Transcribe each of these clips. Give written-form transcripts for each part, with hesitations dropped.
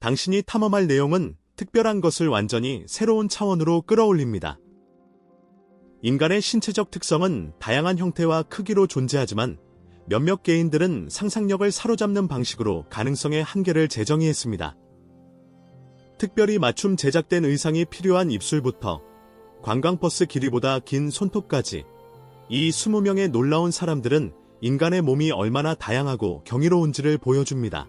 당신이 탐험할 내용은 특별한 것을 완전히 새로운 차원으로 끌어올립니다. 인간의 신체적 특성은 다양한 형태와 크기로 존재하지만 몇몇 개인들은 상상력을 사로잡는 방식으로 가능성의 한계를 재정의했습니다. 특별히 맞춤 제작된 의상이 필요한 입술부터 관광버스 길이보다 긴 손톱까지 이 20명의 놀라운 사람들은 인간의 몸이 얼마나 다양하고 경이로운지를 보여줍니다.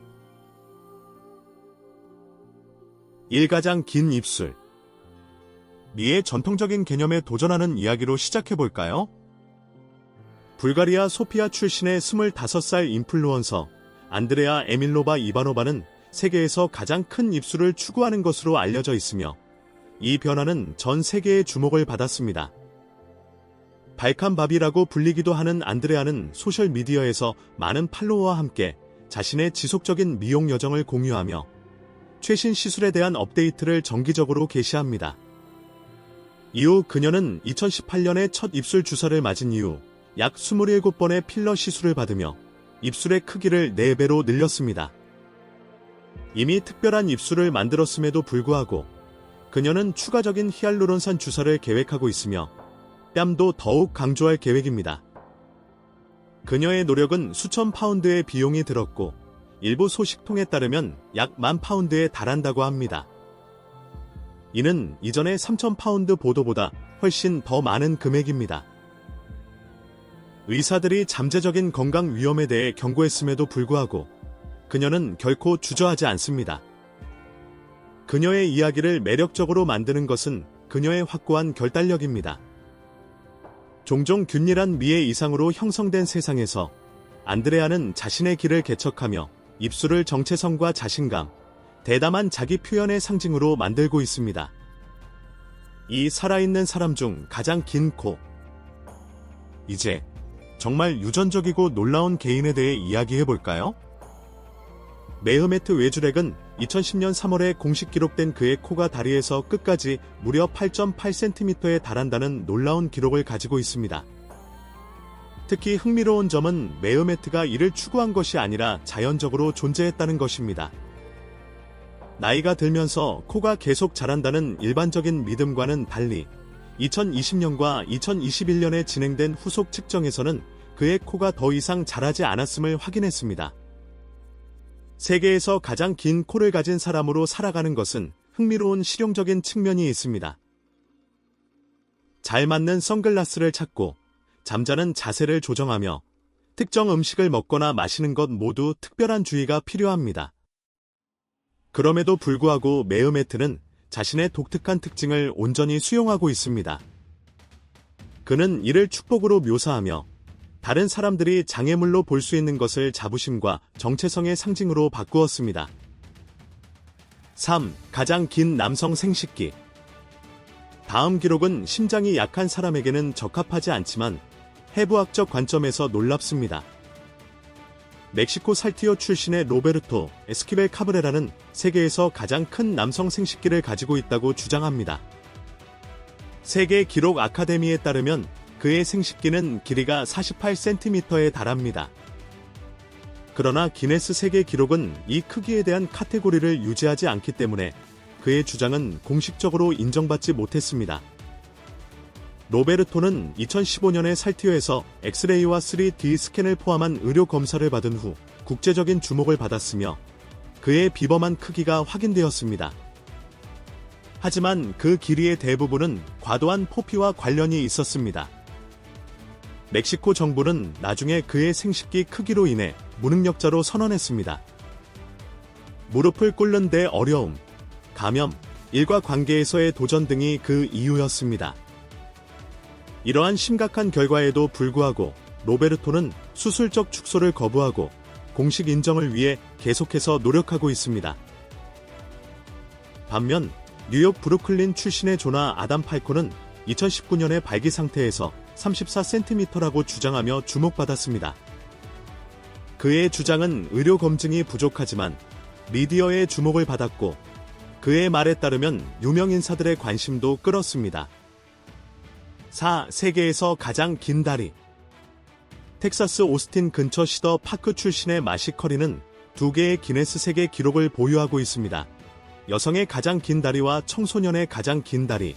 1. 가장 긴 입술. 미의 전통적인 개념에 도전하는 이야기로 시작해볼까요? 불가리아 소피아 출신의 25살 인플루언서 안드레아 에밀로바 이바노바는 세계에서 가장 큰 입술을 추구하는 것으로 알려져 있으며 이 변화는 전 세계의 주목을 받았습니다. 발칸바비라고 불리기도 하는 안드레아는 소셜미디어에서 많은 팔로워와 함께 자신의 지속적인 미용 여정을 공유하며 최신 시술에 대한 업데이트를 정기적으로 게시합니다. 이후 그녀는 2018년에 첫 입술 주사를 맞은 이후 약 27번의 필러 시술을 받으며 입술의 크기를 4배로 늘렸습니다. 이미 특별한 입술을 만들었음에도 불구하고 그녀는 추가적인 히알루론산 주사를 계획하고 있으며 뺨도 더욱 강조할 계획입니다. 그녀의 노력은 수천 파운드의 비용이 들었고 일부 소식통에 따르면 약 10,000파운드에 달한다고 합니다. 이는 이전의 3,000파운드 보도보다 훨씬 더 많은 금액입니다. 의사들이 잠재적인 건강 위험에 대해 경고했음에도 불구하고 그녀는 결코 주저하지 않습니다. 그녀의 이야기를 매력적으로 만드는 것은 그녀의 확고한 결단력입니다. 종종 균일한 미의 이상으로 형성된 세상에서 안드레아는 자신의 길을 개척하며 입술을 정체성과 자신감, 대담한 자기 표현의 상징으로 만들고 있습니다. 이 살아있는 사람 중 가장 긴 코. 이제 정말 유전적이고 놀라운 개인에 대해 이야기해볼까요? 메흐메트 웨주렉은 2010년 3월에 공식 기록된 그의 코가 다리에서 끝까지 무려 8.8cm에 달한다는 놀라운 기록을 가지고 있습니다. 특히 흥미로운 점은 메흐메트가 이를 추구한 것이 아니라 자연적으로 존재했다는 것입니다. 나이가 들면서 코가 계속 자란다는 일반적인 믿음과는 달리 2020년과 2021년에 진행된 후속 측정에서는 그의 코가 더 이상 자라지 않았음을 확인했습니다. 세계에서 가장 긴 코를 가진 사람으로 살아가는 것은 흥미로운 실용적인 측면이 있습니다. 잘 맞는 선글라스를 찾고 잠자는 자세를 조정하며 특정 음식을 먹거나 마시는 것 모두 특별한 주의가 필요합니다. 그럼에도 불구하고 메흐메트는 자신의 독특한 특징을 온전히 수용하고 있습니다. 그는 이를 축복으로 묘사하며 다른 사람들이 장애물로 볼 수 있는 것을 자부심과 정체성의 상징으로 바꾸었습니다. 3. 가장 긴 남성 생식기. 다음 기록은 심장이 약한 사람에게는 적합하지 않지만 해부학적 관점에서 놀랍습니다. 멕시코 살티오 출신의 로베르토 에스키벨 카브레라는 세계에서 가장 큰 남성 생식기를 가지고 있다고 주장합니다. 세계 기록 아카데미에 따르면 그의 생식기는 길이가 48cm에 달합니다. 그러나 기네스 세계 기록은 이 크기에 대한 카테고리를 유지하지 않기 때문에 그의 주장은 공식적으로 인정받지 못했습니다. 로베르토는 2015년에 살티오에서 엑스레이와 3D 스캔을 포함한 의료 검사를 받은 후 국제적인 주목을 받았으며 그의 비범한 크기가 확인되었습니다. 하지만 그 길이의 대부분은 과도한 포피와 관련이 있었습니다. 멕시코 정부는 나중에 그의 생식기 크기로 인해 무능력자로 선언했습니다. 무릎을 꿇는 데 어려움, 감염, 일과 관계에서의 도전 등이 그 이유였습니다. 이러한 심각한 결과에도 불구하고 로베르토는 수술적 축소를 거부하고 공식 인정을 위해 계속해서 노력하고 있습니다. 반면 뉴욕 브루클린 출신의 조나 아담 팔코는 2019년에 발기 상태에서 34cm라고 주장하며 주목받았습니다. 그의 주장은 의료 검증이 부족하지만 미디어의 주목을 받았고 그의 말에 따르면 유명 인사들의 관심도 끌었습니다. 4. 세계에서 가장 긴 다리. 텍사스 오스틴 근처 시더 파크 출신의 마시 커리는 2개의 기네스 세계 기록을 보유하고 있습니다. 여성의 가장 긴 다리와 청소년의 가장 긴 다리,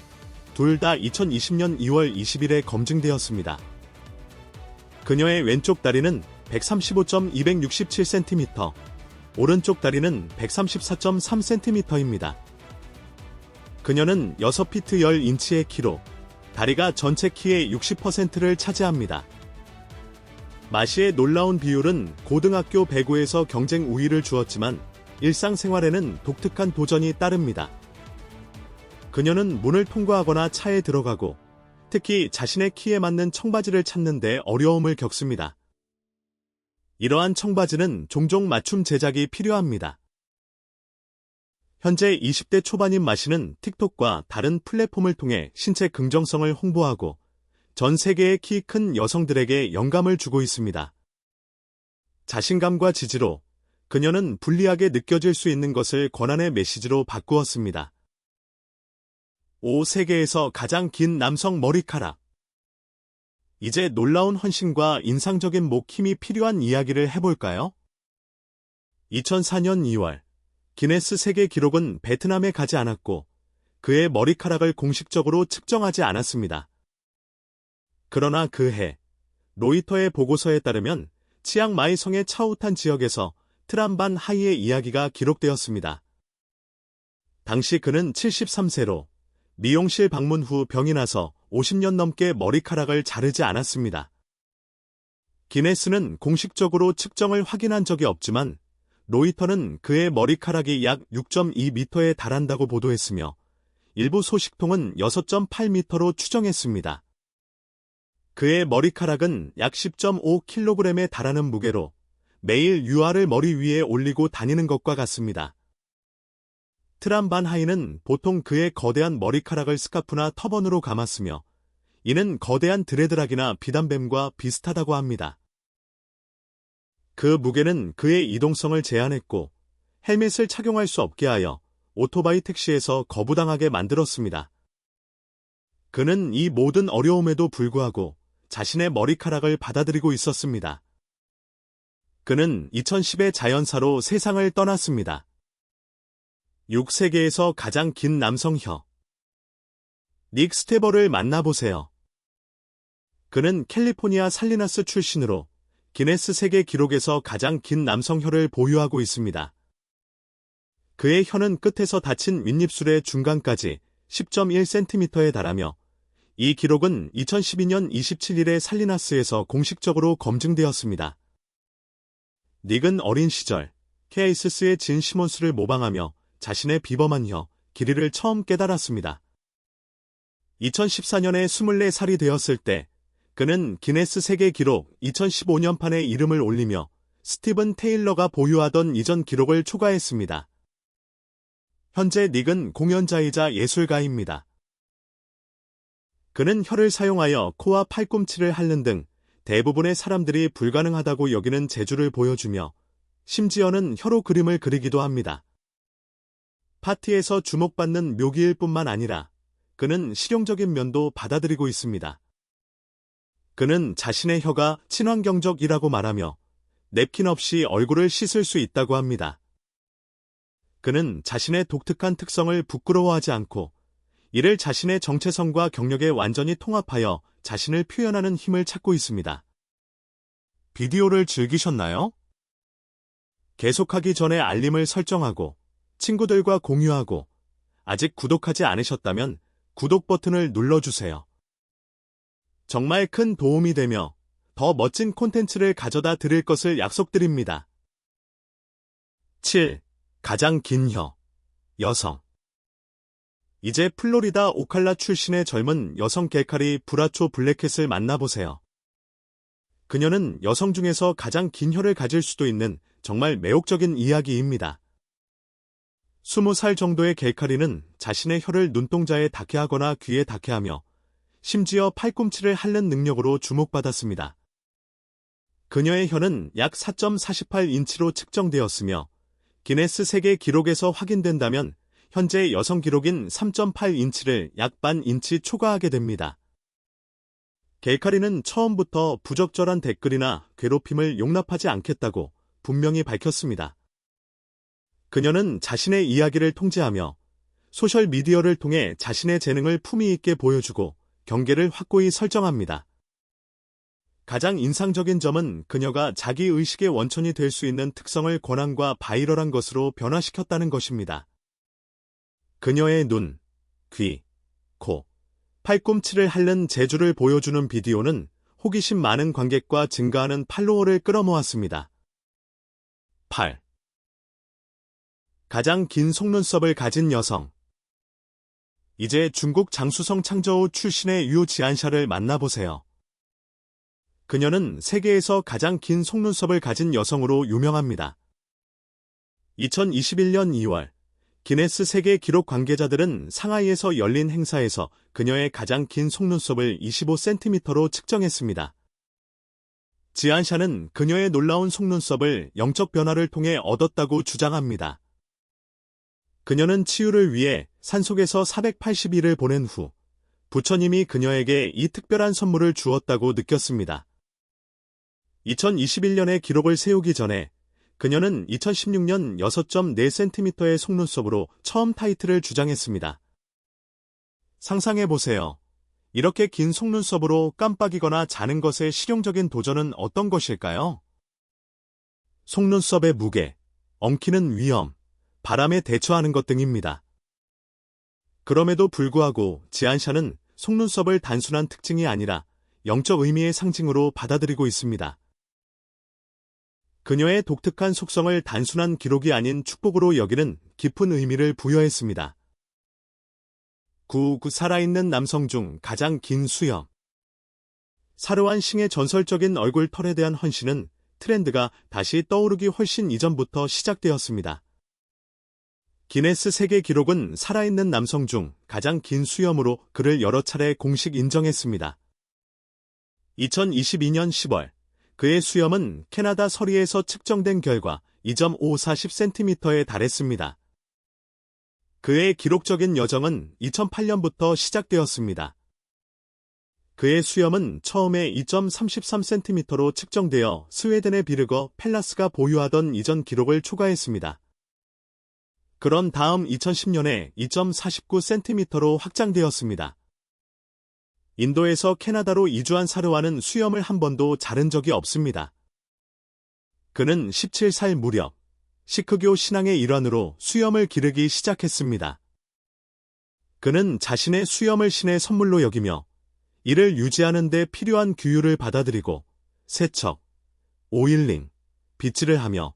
둘 다 2020년 2월 20일에 검증되었습니다. 그녀의 왼쪽 다리는 135.267cm, 오른쪽 다리는 134.3cm입니다. 그녀는 6피트 10인치의 키로 다리가 전체 키의 60%를 차지합니다. 마시의 놀라운 비율은 고등학교 배구에서 경쟁 우위를 주었지만 일상생활에는 독특한 도전이 따릅니다. 그녀는 문을 통과하거나 차에 들어가고 특히 자신의 키에 맞는 청바지를 찾는 데 어려움을 겪습니다. 이러한 청바지는 종종 맞춤 제작이 필요합니다. 현재 20대 초반인 마시는 틱톡과 다른 플랫폼을 통해 신체 긍정성을 홍보하고 전 세계의 키 큰 여성들에게 영감을 주고 있습니다. 자신감과 지지로 그녀는 불리하게 느껴질 수 있는 것을 권한의 메시지로 바꾸었습니다. 5. 세계에서 가장 긴 남성 머리카락. 이제 놀라운 헌신과 인상적인 목 힘이 필요한 이야기를 해볼까요? 2004년 2월, 기네스 세계 기록은 베트남에 가지 않았고 그의 머리카락을 공식적으로 측정하지 않았습니다. 그러나 그해 로이터의 보고서에 따르면 치앙마이 성의 차오탄 지역에서 트람반 하이의 이야기가 기록되었습니다. 당시 그는 73세로 미용실 방문 후 병이 나서 50년 넘게 머리카락을 자르지 않았습니다. 기네스는 공식적으로 측정을 확인한 적이 없지만 로이터는 그의 머리카락이 약 6.2m에 달한다고 보도했으며 일부 소식통은 6.8m로 추정했습니다. 그의 머리카락은 약 10.5kg에 달하는 무게로 매일 유화를 머리 위에 올리고 다니는 것과 같습니다. 트람반 하이는 보통 그의 거대한 머리카락을 스카프나 터번으로 감았으며 이는 거대한 드레드락이나 비단뱀과 비슷하다고 합니다. 그 무게는 그의 이동성을 제한했고 헬멧을 착용할 수 없게 하여 오토바이 택시에서 거부당하게 만들었습니다. 그는 이 모든 어려움에도 불구하고 자신의 머리카락을 받아들이고 있었습니다. 그는 2010에 자연사로 세상을 떠났습니다. 6. 세계에서 가장 긴 남성 혀. 닉 스테버를 만나보세요. 그는 캘리포니아 살리나스 출신으로 기네스 세계 기록에서 가장 긴 남성 혀를 보유하고 있습니다. 그의 혀는 끝에서 닫힌 윗입술의 중간까지 10.1cm에 달하며 이 기록은 2012년 27일에 살리나스에서 공식적으로 검증되었습니다. 닉은 어린 시절 케이스스의 진 시몬스를 모방하며 자신의 비범한 혀, 길이를 처음 깨달았습니다. 2014년에 24살이 되었을 때 그는 기네스 세계 기록 2015년판에 이름을 올리며 스티븐 테일러가 보유하던 이전 기록을 초과했습니다. 현재 닉은 공연자이자 예술가입니다. 그는 혀를 사용하여 코와 팔꿈치를 핥는 등 대부분의 사람들이 불가능하다고 여기는 재주를 보여주며 심지어는 혀로 그림을 그리기도 합니다. 파티에서 주목받는 묘기일 뿐만 아니라 그는 실용적인 면도 받아들이고 있습니다. 그는 자신의 혀가 친환경적이라고 말하며 냅킨 없이 얼굴을 씻을 수 있다고 합니다. 그는 자신의 독특한 특성을 부끄러워하지 않고 이를 자신의 정체성과 경력에 완전히 통합하여 자신을 표현하는 힘을 찾고 있습니다. 비디오를 즐기셨나요? 계속하기 전에 알림을 설정하고 친구들과 공유하고 아직 구독하지 않으셨다면 구독 버튼을 눌러주세요. 정말 큰 도움이 되며 더 멋진 콘텐츠를 가져다 드릴 것을 약속드립니다. 7. 가장 긴 혀. 여성. 이제 플로리다 오칼라 출신의 젊은 여성 개칼이 브라초 블랙캣을 만나보세요. 그녀는 여성 중에서 가장 긴 혀를 가질 수도 있는 정말 매혹적인 이야기입니다. 20살 정도의 개칼이는 자신의 혀를 눈동자에 닿게 하거나 귀에 닿게 하며 심지어 팔꿈치를 핥는 능력으로 주목받았습니다. 그녀의 혀는 약 4.48인치로 측정되었으며 기네스 세계 기록에서 확인된다면 현재 여성 기록인 3.8인치를 약 반 인치 초과하게 됩니다. 개칼이는 처음부터 부적절한 댓글이나 괴롭힘을 용납하지 않겠다고 분명히 밝혔습니다. 그녀는 자신의 이야기를 통제하며 소셜미디어를 통해 자신의 재능을 품위 있게 보여주고 경계를 확고히 설정합니다. 가장 인상적인 점은 그녀가 자기 의식의 원천이 될 수 있는 특성을 권한과 바이럴한 것으로 변화시켰다는 것입니다. 그녀의 눈, 귀, 코, 팔꿈치를 핥는 재주를 보여주는 비디오는 호기심 많은 관객과 증가하는 팔로워를 끌어모았습니다. 8. 가장 긴 속눈썹을 가진 여성. 이제 중국 장수성 창저우 출신의 유 지안샤를 만나보세요. 그녀는 세계에서 가장 긴 속눈썹을 가진 여성으로 유명합니다. 2021년 2월, 기네스 세계 기록 관계자들은 상하이에서 열린 행사에서 그녀의 가장 긴 속눈썹을 25cm로 측정했습니다. 지안샤는 그녀의 놀라운 속눈썹을 영적 변화를 통해 얻었다고 주장합니다. 그녀는 치유를 위해 산속에서 480일을 보낸 후 부처님이 그녀에게 이 특별한 선물을 주었다고 느꼈습니다. 2021년에 기록을 세우기 전에 그녀는 2016년 6.4cm의 속눈썹으로 처음 타이틀을 주장했습니다. 상상해보세요. 이렇게 긴 속눈썹으로 깜빡이거나 자는 것의 실용적인 도전은 어떤 것일까요? 속눈썹의 무게, 엉키는 위험, 바람에 대처하는 것 등입니다. 그럼에도 불구하고 지안샤는 속눈썹을 단순한 특징이 아니라 영적 의미의 상징으로 받아들이고 있습니다. 그녀의 독특한 속성을 단순한 기록이 아닌 축복으로 여기는 깊은 의미를 부여했습니다. 9. 살아있는 남성 중 가장 긴 수염. 사르완 싱의 전설적인 얼굴 털에 대한 헌신은 트렌드가 다시 떠오르기 훨씬 이전부터 시작되었습니다. 기네스 세계 기록은 살아있는 남성 중 가장 긴 수염으로 그를 여러 차례 공식 인정했습니다. 2022년 10월, 그의 수염은 캐나다 서리에서 측정된 결과 2.540cm에 달했습니다. 그의 기록적인 여정은 2008년부터 시작되었습니다. 그의 수염은 처음에 2.33cm로 측정되어 스웨덴의 비르거 펠라스가 보유하던 이전 기록을 초과했습니다. 그런 다음 2010년에 2.49cm로 확장되었습니다. 인도에서 캐나다로 이주한 사르완은 수염을 한 번도 자른 적이 없습니다. 그는 17살 무렵 시크교 신앙의 일환으로 수염을 기르기 시작했습니다. 그는 자신의 수염을 신의 선물로 여기며 이를 유지하는 데 필요한 규율을 받아들이고 세척, 오일링, 빗질을 하며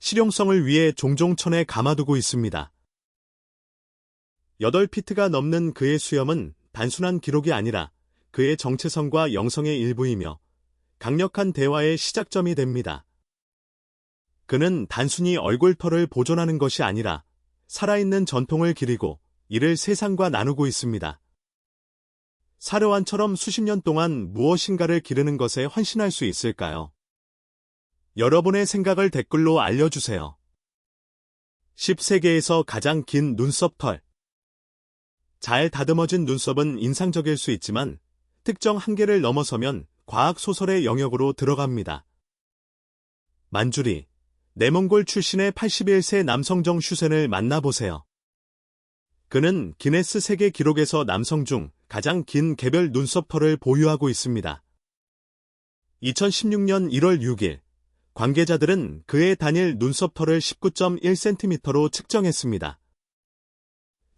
실용성을 위해 종종 천에 감아두고 있습니다. 8피트가 넘는 그의 수염은 단순한 기록이 아니라 그의 정체성과 영성의 일부이며 강력한 대화의 시작점이 됩니다. 그는 단순히 얼굴털을 보존하는 것이 아니라 살아있는 전통을 기리고 이를 세상과 나누고 있습니다. 사르완처럼 수십 년 동안 무엇인가를 기르는 것에 헌신할 수 있을까요? 여러분의 생각을 댓글로 알려주세요. 10세계에서 가장 긴 눈썹 털. 잘 다듬어진 눈썹은 인상적일 수 있지만 특정 한계를 넘어서면 과학 소설의 영역으로 들어갑니다. 만주리, 내몽골 출신의 81세 남성 정 슈센을 만나보세요. 그는 기네스 세계 기록에서 남성 중 가장 긴 개별 눈썹 털을 보유하고 있습니다. 2016년 1월 6일, 관계자들은 그의 단일 눈썹 털을 19.1cm로 측정했습니다.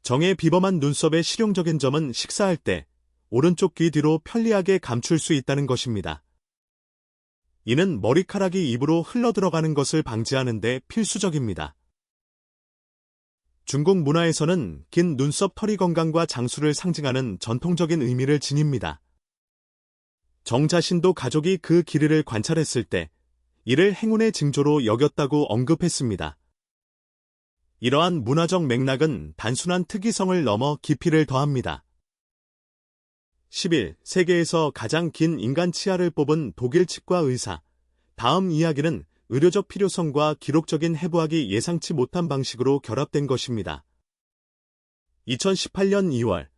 정의 비범한 눈썹의 실용적인 점은 식사할 때 오른쪽 귀 뒤로 편리하게 감출 수 있다는 것입니다. 이는 머리카락이 입으로 흘러들어가는 것을 방지하는 데 필수적입니다. 중국 문화에서는 긴 눈썹 털이 건강과 장수를 상징하는 전통적인 의미를 지닙니다. 정 자신도 가족이 그 길이를 관찰했을 때 이를 행운의 징조로 여겼다고 언급했습니다. 이러한 문화적 맥락은 단순한 특이성을 넘어 깊이를 더합니다. 11. 세계에서 가장 긴 인간 치아를 뽑은 독일 치과 의사. 다음 이야기는 의료적 필요성과 기록적인 해부학이 예상치 못한 방식으로 결합된 것입니다. 2018년 2월,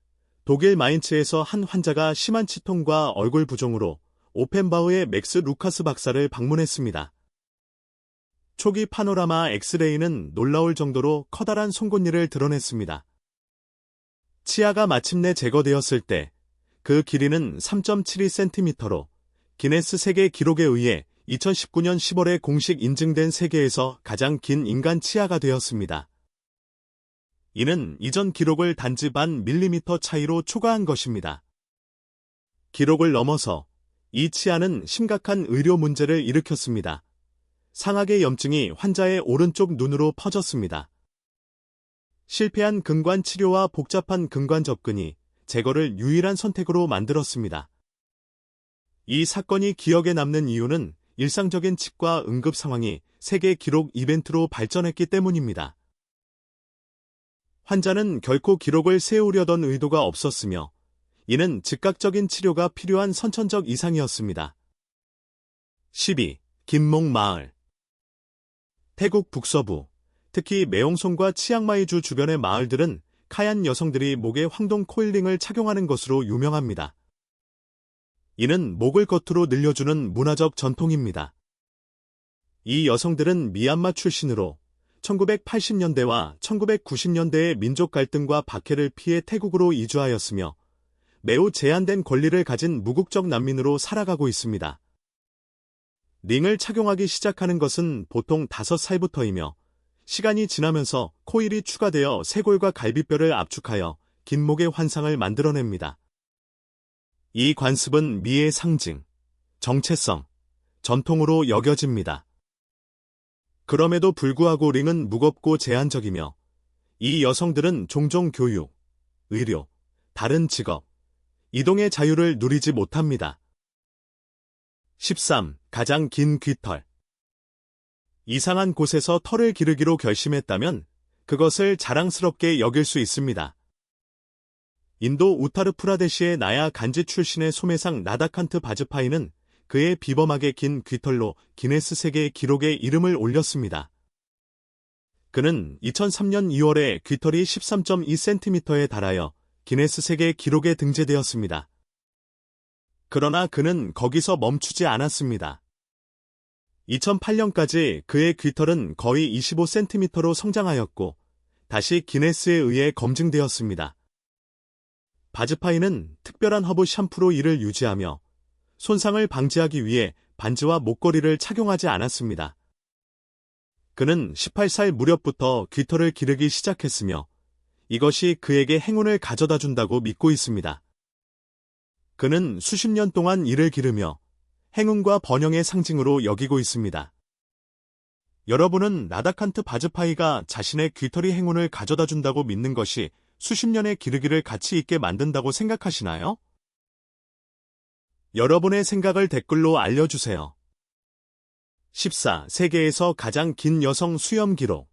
독일 마인츠에서 한 환자가 심한 치통과 얼굴 부종으로 오펜바우의 맥스 루카스 박사를 방문했습니다. 초기 파노라마 엑스레이는 놀라울 정도로 커다란 송곳니를 드러냈습니다. 치아가 마침내 제거되었을 때 그 길이는 3.72cm로 기네스 세계 기록에 의해 2019년 10월에 공식 인증된 세계에서 가장 긴 인간 치아가 되었습니다. 이는 이전 기록을 단지 반 밀리미터 차이로 초과한 것입니다. 기록을 넘어서 이 치아는 심각한 의료 문제를 일으켰습니다. 상악의 염증이 환자의 오른쪽 눈으로 퍼졌습니다. 실패한 근관 치료와 복잡한 근관 접근이 제거를 유일한 선택으로 만들었습니다. 이 사건이 기억에 남는 이유는 일상적인 치과 응급 상황이 세계 기록 이벤트로 발전했기 때문입니다. 환자는 결코 기록을 세우려던 의도가 없었으며 이는 즉각적인 치료가 필요한 선천적 이상이었습니다. 12. 긴목 마을. 태국 북서부, 특히 매옹송과 치앙마이주 주변의 마을들은 카얀 여성들이 목에 황동 코일링을 착용하는 것으로 유명합니다. 이는 목을 겉으로 늘려주는 문화적 전통입니다. 이 여성들은 미얀마 출신으로 1980년대와 1990년대의 민족 갈등과 박해를 피해 태국으로 이주하였으며 매우 제한된 권리를 가진 무국적 난민으로 살아가고 있습니다. 링을 착용하기 시작하는 것은 보통 5살부터이며 시간이 지나면서 코일이 추가되어 쇄골과 갈비뼈를 압축하여 긴목의 환상을 만들어냅니다. 이 관습은 미의 상징, 정체성, 전통으로 여겨집니다. 그럼에도 불구하고 링은 무겁고 제한적이며 이 여성들은 종종 교육, 의료, 다른 직업, 이동의 자유를 누리지 못합니다. 13. 가장 긴 귀털. 이상한 곳에서 털을 기르기로 결심했다면 그것을 자랑스럽게 여길 수 있습니다. 인도 우타르프라데시의 나야 간지 출신의 소매상 나다칸트 바즈파이는 그의 비범하게 긴 귀털로 기네스 세계 기록에 이름을 올렸습니다. 그는 2003년 2월에 귀털이 13.2cm에 달하여 기네스 세계 기록에 등재되었습니다. 그러나 그는 거기서 멈추지 않았습니다. 2008년까지 그의 귀털은 거의 25cm로 성장하였고 다시 기네스에 의해 검증되었습니다. 바즈파이는 특별한 허브 샴푸로 이를 유지하며 손상을 방지하기 위해 반지와 목걸이를 착용하지 않았습니다. 그는 18살 무렵부터 귀털을 기르기 시작했으며 이것이 그에게 행운을 가져다 준다고 믿고 있습니다. 그는 수십 년 동안 이를 기르며 행운과 번영의 상징으로 여기고 있습니다. 여러분은 나다칸트 바즈파이가 자신의 귀털이 행운을 가져다 준다고 믿는 것이 수십 년의 기르기를 가치 있게 만든다고 생각하시나요? 여러분의 생각을 댓글로 알려주세요. 14. 세계에서 가장 긴 여성 수염 기록.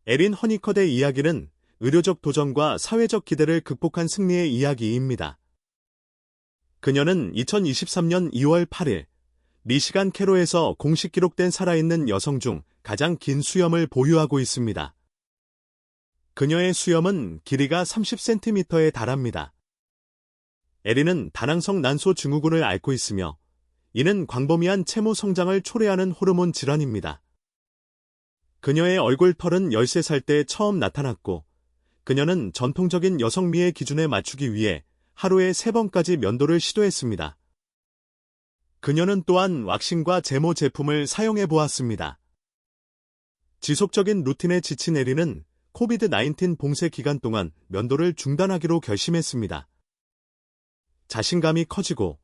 에린 허니컷의 이야기는 의료적 도전과 사회적 기대를 극복한 승리의 이야기입니다. 그녀는 2023년 2월 8일 미시간 캐로에서 공식 기록된 살아있는 여성 중 가장 긴 수염을 보유하고 있습니다. 그녀의 수염은 길이가 30cm에 달합니다. 에린은 다낭성 난소 증후군을 앓고 있으며 이는 광범위한 채모 성장을 초래하는 호르몬 질환입니다. 그녀의 얼굴 털은 13살 때 처음 나타났고 그녀는 전통적인 여성미의 기준에 맞추기 위해 하루에 3번까지 면도를 시도했습니다. 그녀는 또한 왁싱과 제모 제품을 사용해 보았습니다. 지속적인 루틴에 지친 에린은 코비드-19 봉쇄 기간 동안 면도를 중단하기로 결심했습니다. 자신감이 커지고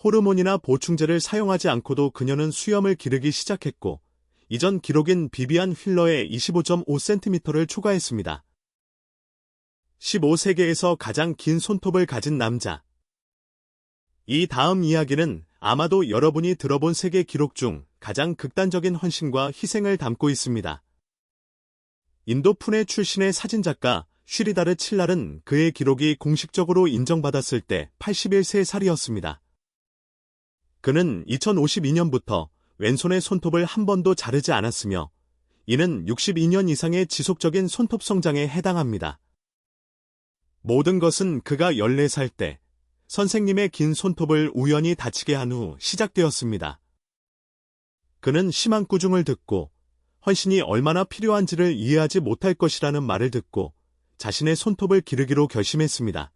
호르몬이나 보충제를 사용하지 않고도 그녀는 수염을 기르기 시작했고 이전 기록인 비비안 휠러의 25.5cm를 초과했습니다. 15세계에서 가장 긴 손톱을 가진 남자. 이 다음 이야기는 아마도 여러분이 들어본 세계 기록 중 가장 극단적인 헌신과 희생을 담고 있습니다. 인도 푸네 출신의 사진작가 쉬리다르 칠랄은 그의 기록이 공식적으로 인정받았을 때 81세살이었습니다. 그는 2052년부터 왼손의 손톱을 한 번도 자르지 않았으며 이는 62년 이상의 지속적인 손톱 성장에 해당합니다. 모든 것은 그가 14살 때 선생님의 긴 손톱을 우연히 다치게 한 후 시작되었습니다. 그는 심한 꾸중을 듣고 헌신이 얼마나 필요한지를 이해하지 못할 것이라는 말을 듣고 자신의 손톱을 기르기로 결심했습니다.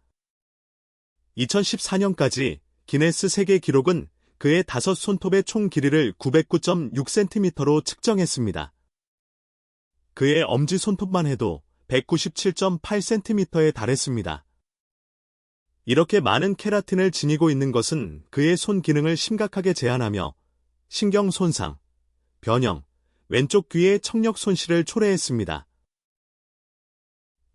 2014년까지 기네스 세계 기록은 그의 5손톱의 총 길이를 909.6cm로 측정했습니다. 그의 엄지손톱만 해도 197.8cm에 달했습니다. 이렇게 많은 케라틴을 지니고 있는 것은 그의 손 기능을 심각하게 제한하며 신경 손상, 변형, 왼쪽 귀의 청력 손실을 초래했습니다.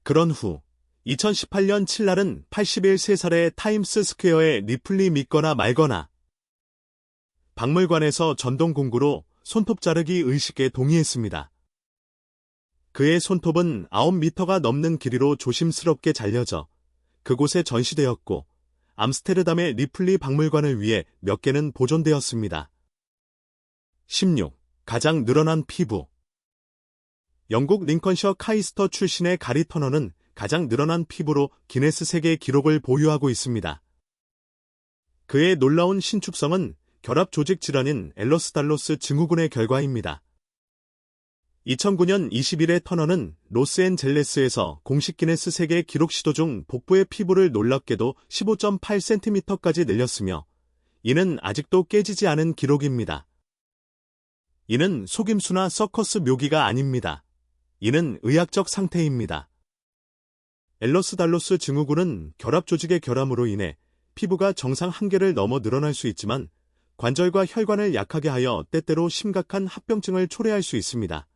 그런 후 2018년 7날은 81세살의 타임스 스퀘어의 리플리 믿거나 말거나 박물관에서 전동 공구로 손톱 자르기 의식에 동의했습니다. 그의 손톱은 9m가 넘는 길이로 조심스럽게 잘려져 그곳에 전시되었고 암스테르담의 리플리 박물관을 위해 몇 개는 보존되었습니다. 16. 가장 늘어난 피부. 영국 링컨셔 카이스터 출신의 가리 터너는 가장 늘어난 피부로 기네스 세계 기록을 보유하고 있습니다. 그의 놀라운 신축성은 결합 조직 질환인 엘러스달로스 증후군의 결과입니다. 2009년 20일에 터너는 로스앤젤레스에서 공식 기네스 세계 기록 시도 중 복부의 피부를 놀랍게도 15.8cm까지 늘렸으며 이는 아직도 깨지지 않은 기록입니다. 이는 속임수나 서커스 묘기가 아닙니다. 이는 의학적 상태입니다. 엘러스달로스 증후군은 결합 조직의 결함으로 인해 피부가 정상 한계를 넘어 늘어날 수 있지만 관절과 혈관을 약하게 하여 때때로 심각한 합병증을 초래할 수 있습니다.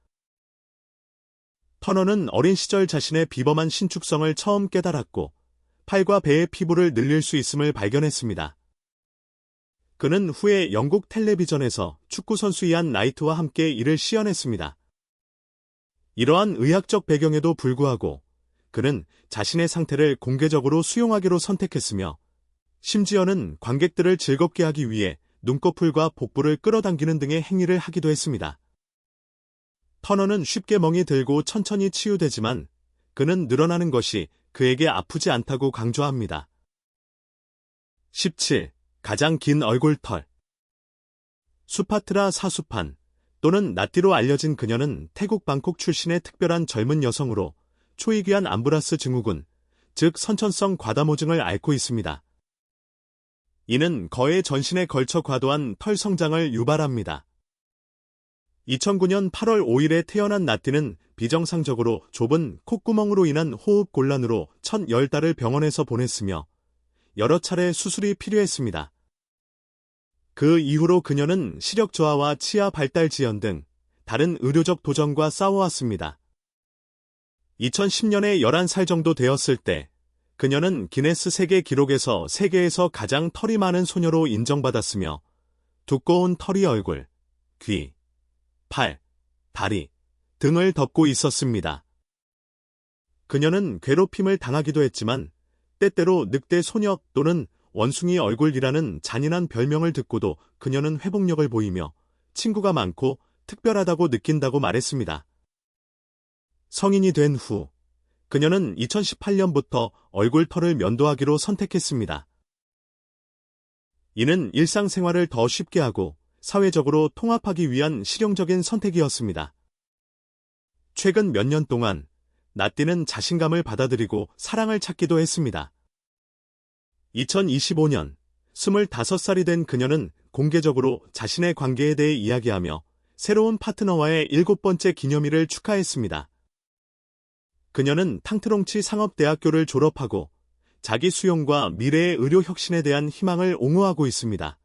터너는 어린 시절 자신의 비범한 신축성을 처음 깨달았고 팔과 배의 피부를 늘릴 수 있음을 발견했습니다. 그는 후에 영국 텔레비전에서 축구선수 이안 나이트와 함께 이를 시연했습니다. 이러한 의학적 배경에도 불구하고 그는 자신의 상태를 공개적으로 수용하기로 선택했으며 심지어는 관객들을 즐겁게 하기 위해 눈꺼풀과 복부를 끌어당기는 등의 행위를 하기도 했습니다. 터너는 쉽게 멍이 들고 천천히 치유되지만 그는 늘어나는 것이 그에게 아프지 않다고 강조합니다. 17. 가장 긴 얼굴털. 수파트라 사수판 또는 나띠로 알려진 그녀는 태국 방콕 출신의 특별한 젊은 여성으로 초이귀한 암브라스 증후군, 즉 선천성 과다모증을 앓고 있습니다. 이는 거의 전신에 걸쳐 과도한 털 성장을 유발합니다. 2009년 8월 5일에 태어난 나띠는 비정상적으로 좁은 콧구멍으로 인한 호흡 곤란으로 첫 10달을 병원에서 보냈으며 여러 차례 수술이 필요했습니다. 그 이후로 그녀는 시력 저하와 치아 발달 지연 등 다른 의료적 도전과 싸워왔습니다. 2010년에 11살 정도 되었을 때 그녀는 기네스 세계 기록에서 세계에서 가장 털이 많은 소녀로 인정받았으며 두꺼운 털이 얼굴, 귀, 팔, 다리 등을 덮고 있었습니다. 그녀는 괴롭힘을 당하기도 했지만 때때로 늑대 소녀 또는 원숭이 얼굴이라는 잔인한 별명을 듣고도 그녀는 회복력을 보이며 친구가 많고 특별하다고 느낀다고 말했습니다. 성인이 된 후 그녀는 2018년부터 얼굴털을 면도하기로 선택했습니다. 이는 일상생활을 더 쉽게 하고 사회적으로 통합하기 위한 실용적인 선택이었습니다. 최근 몇 년 동안 나띠는 자신감을 받아들이고 사랑을 찾기도 했습니다. 2025년 25살이 된 그녀는 공개적으로 자신의 관계에 대해 이야기하며 새로운 파트너와의 7번째 기념일을 축하했습니다. 그녀는 탕트롱치 상업대학교를 졸업하고 자기 수용과 미래의 의료 혁신에 대한 희망을 옹호하고 있습니다.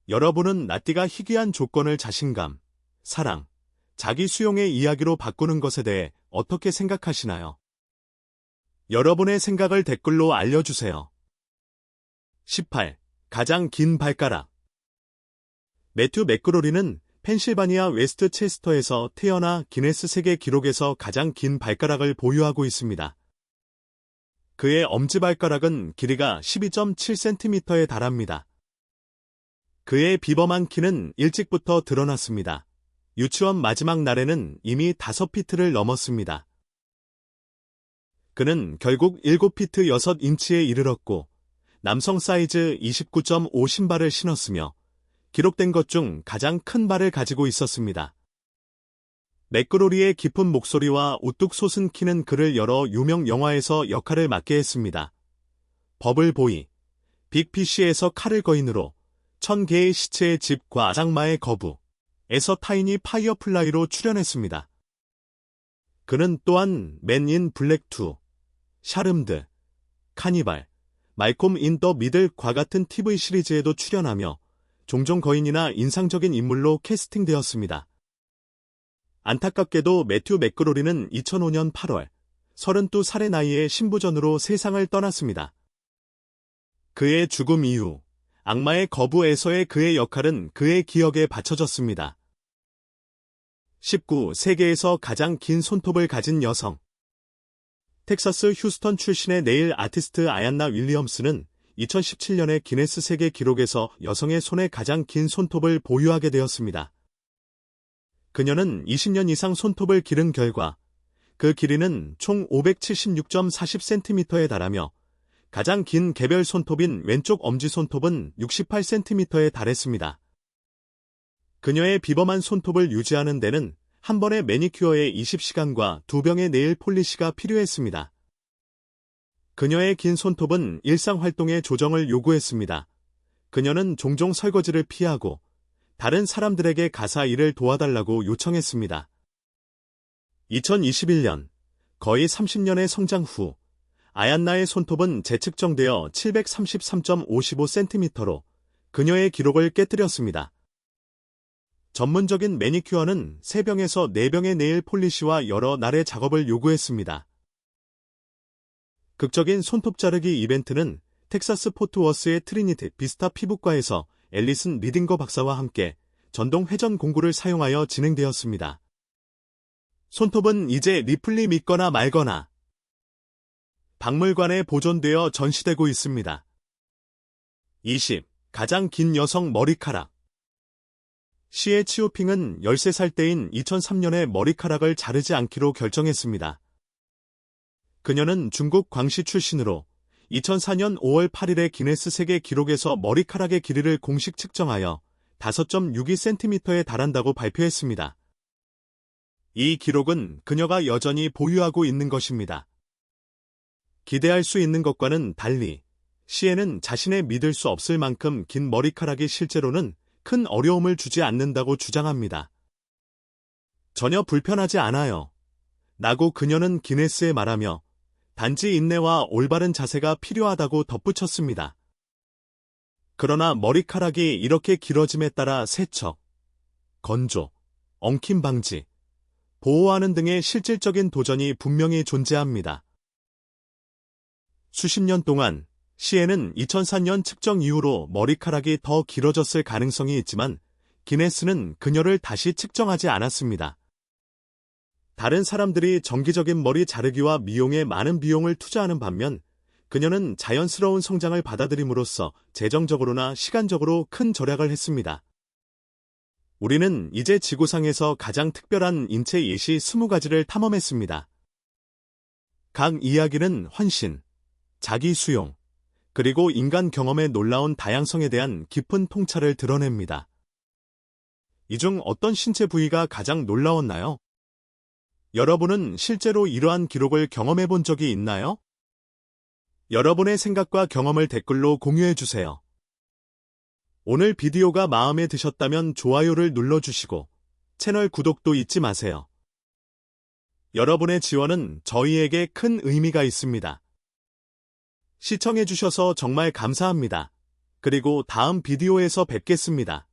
여러분은 나띠가 희귀한 조건을 자신감, 사랑, 자기 수용의 이야기로 바꾸는 것에 대해 어떻게 생각하시나요? 여러분의 생각을 댓글로 알려주세요. 18. 가장 긴 발가락. 매튜 맥그로리는 펜실바니아 웨스트체스터에서 태어나 기네스 세계 기록에서 가장 긴 발가락을 보유하고 있습니다. 그의 엄지발가락은 길이가 12.7cm에 달합니다. 그의 비범한 키는 일찍부터 드러났습니다. 유치원 마지막 날에는 이미 5피트를 넘었습니다. 그는 결국 7피트 6인치에 이르렀고 남성 사이즈 29.5 신발을 신었으며 기록된 것 중 가장 큰 바를 가지고 있었습니다. 맥그로리의 깊은 목소리와 우뚝 솟은 키는 그를 여러 유명 영화에서 역할을 맡게 했습니다. 버블보이, 빅피쉬에서 칼을 거인으로, 1000개의 시체의 집과 장마의 거부에서 타이니 파이어플라이로 출연했습니다. 그는 또한 맨 인 블랙 2, 샤름드, 카니발, 말콤 인 더 미들과 같은 TV 시리즈에도 출연하며 종종 거인이나 인상적인 인물로 캐스팅되었습니다. 안타깝게도 매튜 맥그로리는 2005년 8월 32살의 나이에 신부전으로 세상을 떠났습니다. 그의 죽음 이후 악마의 거부에서의 그의 역할은 그의 기억에 바쳐졌습니다. 19. 세계에서 가장 긴 손톱을 가진 여성. 텍사스 휴스턴 출신의 네일 아티스트 아얀나 윌리엄스는 2017년에 기네스 세계 기록에서 여성의 손에 가장 긴 손톱을 보유하게 되었습니다. 그녀는 20년 이상 손톱을 기른 결과 그 길이는 총 576.40cm에 달하며 가장 긴 개별 손톱인 왼쪽 엄지손톱은 68cm에 달했습니다. 그녀의 비범한 손톱을 유지하는 데는 한 번의 매니큐어에 20시간과 2병의 네일 폴리시가 필요했습니다. 그녀의 긴 손톱은 일상활동의 조정을 요구했습니다. 그녀는 종종 설거지를 피하고 다른 사람들에게 가사 일을 도와달라고 요청했습니다. 2021년, 거의 30년의 성장 후 아얀나의 손톱은 재측정되어 733.55cm로 그녀의 기록을 깨뜨렸습니다. 전문적인 매니큐어는 3병에서 4병의 네일 폴리시와 여러 날의 작업을 요구했습니다. 극적인 손톱 자르기 이벤트는 텍사스 포트워스의 트리니티 비스타 피부과에서 앨리슨 리딩거 박사와 함께 전동 회전 공구를 사용하여 진행되었습니다. 손톱은 이제 리플리 믿거나 말거나 박물관에 보존되어 전시되고 있습니다. 20. 가장 긴 여성 머리카락. 시에 치오핑은 13살 때인 2003년에 머리카락을 자르지 않기로 결정했습니다. 그녀는 중국 광시 출신으로 2004년 5월 8일에 기네스 세계 기록에서 머리카락의 길이를 공식 측정하여 5.62cm에 달한다고 발표했습니다. 이 기록은 그녀가 여전히 보유하고 있는 것입니다. 기대할 수 있는 것과는 달리 시에는 자신의 믿을 수 없을 만큼 긴 머리카락이 실제로는 큰 어려움을 주지 않는다고 주장합니다. 전혀 불편하지 않아요. 라고 그녀는 기네스에 말하며 단지 인내와 올바른 자세가 필요하다고 덧붙였습니다. 그러나 머리카락이 이렇게 길어짐에 따라 세척, 건조, 엉킴 방지, 보호하는 등의 실질적인 도전이 분명히 존재합니다. 수십 년 동안 시에는 2004년 측정 이후로 머리카락이 더 길어졌을 가능성이 있지만 기네스는 그녀를 다시 측정하지 않았습니다. 다른 사람들이 정기적인 머리 자르기와 미용에 많은 비용을 투자하는 반면 그녀는 자연스러운 성장을 받아들임으로써 재정적으로나 시간적으로 큰 절약을 했습니다. 우리는 이제 지구상에서 가장 특별한 인체 예시 20가지를 탐험했습니다. 각 이야기는 헌신, 자기 수용, 그리고 인간 경험의 놀라운 다양성에 대한 깊은 통찰을 드러냅니다. 이 중 어떤 신체 부위가 가장 놀라웠나요? 여러분은 실제로 이러한 기록을 경험해 본 적이 있나요? 여러분의 생각과 경험을 댓글로 공유해 주세요. 오늘 비디오가 마음에 드셨다면 좋아요를 눌러주시고 채널 구독도 잊지 마세요. 여러분의 지원은 저희에게 큰 의미가 있습니다. 시청해 주셔서 정말 감사합니다. 그리고 다음 비디오에서 뵙겠습니다.